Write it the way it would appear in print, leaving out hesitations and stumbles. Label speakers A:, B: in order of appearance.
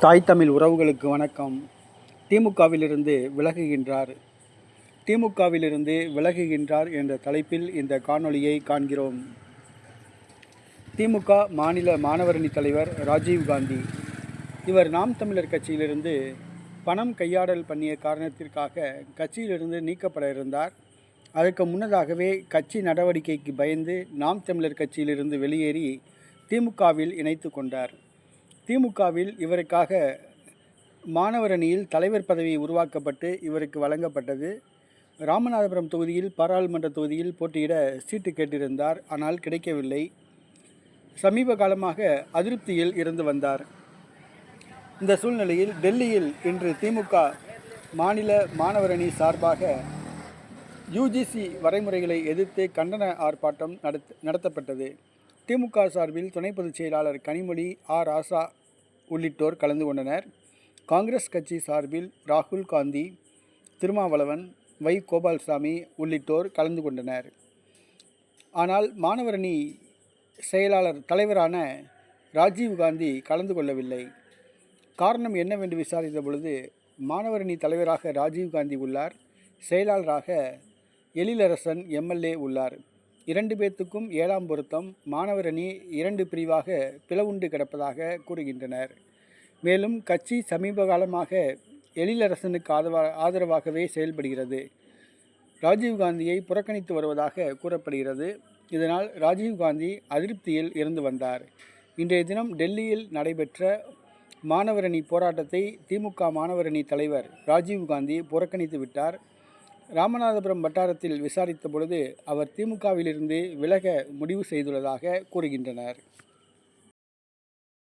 A: தாய் தமிழ் உறவுகளுக்கு வணக்கம். திமுகவிலிருந்து விலகுகின்றார் திமுகவிலிருந்து விலகுகின்றார் என்ற தலைப்பில் இந்த காணொளியை காண்கிறோம். திமுக மாநில மாணவரணி தலைவர் ராஜீவ்காந்தி இவர் நாம் தமிழர் கட்சியிலிருந்து பணம் கையாடல் பண்ணிய காரணத்திற்காக கட்சியிலிருந்து நீக்கப்பட இருந்தார். அதற்கு முன்னதாகவே கட்சி நடவடிக்கைக்கு பயந்து நாம் தமிழர் கட்சியிலிருந்து வெளியேறி திமுகவில் இணைத்து கொண்டார். திமுகவில் இவருக்காக மாணவரணியில் தலைவர் பதவி உருவாக்கப்பட்டு இவருக்கு வழங்கப்பட்டது. ராமநாதபுரம் தொகுதியில் பாராளுமன்ற தொகுதியில் போட்டியிட சீட்டு கேட்டிருந்தார். ஆனால் கிடைக்கவில்லை. சமீப காலமாக அதிருப்தியில் இருந்து வந்தார். இந்த சூழ்நிலையில் டெல்லியில் இன்று திமுக மாநில மாணவரணி சார்பாக யுஜிசி வரைமுறைகளை எதிர்த்து கண்டன ஆர்ப்பாட்டம் நடத்தப்பட்டது. திமுக சார்பில் துணை பொதுச் செயலாளர் கனிமொழி, ராசா உள்ளிட்டோர் கலந்து கொண்டனர். காங்கிரஸ் கட்சி சார்பில் ராகுல் காந்தி, திருமாவளவன், கோபால்சாமி உள்ளிட்டோர் கலந்து கொண்டனர். ஆனால் மாணவரணி செயலாளர் தலைவரான ராஜீவ்காந்தி கலந்து கொள்ளவில்லை. காரணம் என்னவென்று விசாரித்த பொழுது, மாணவரணி தலைவராக ராஜீவ்காந்தி உள்ளார், செயலாளராக எழிலரசன் எம்எல்ஏ உள்ளார். 2 பேர்த்துக்கும் 7ஆம் பொருத்தம். மாணவரணி 2 பிரிவாக பிளவுண்டு கிடப்பதாக கூறுகின்றனர். மேலும் கட்சி சமீப காலமாக எழிலரசனுக்கு ஆதரவாகவே செயல்படுகிறது. ராஜீவ்காந்தியை புறக்கணித்து வருவதாக கூறப்படுகிறது. இதனால் ராஜீவ்காந்தி அதிருப்தியில் இருந்து வந்தார். இன்றைய தினம் டெல்லியில் நடைபெற்ற மாணவரணி போராட்டத்தை திமுக மாணவரணி தலைவர் ராஜீவ்காந்தி புறக்கணித்து விட்டார். ராமநாதபுரம் வட்டாரத்தில் விசாரித்த பொழுது அவர் திமுகவிலிருந்து விலக முடிவு செய்துள்ளதாக கூறுகின்றனர்.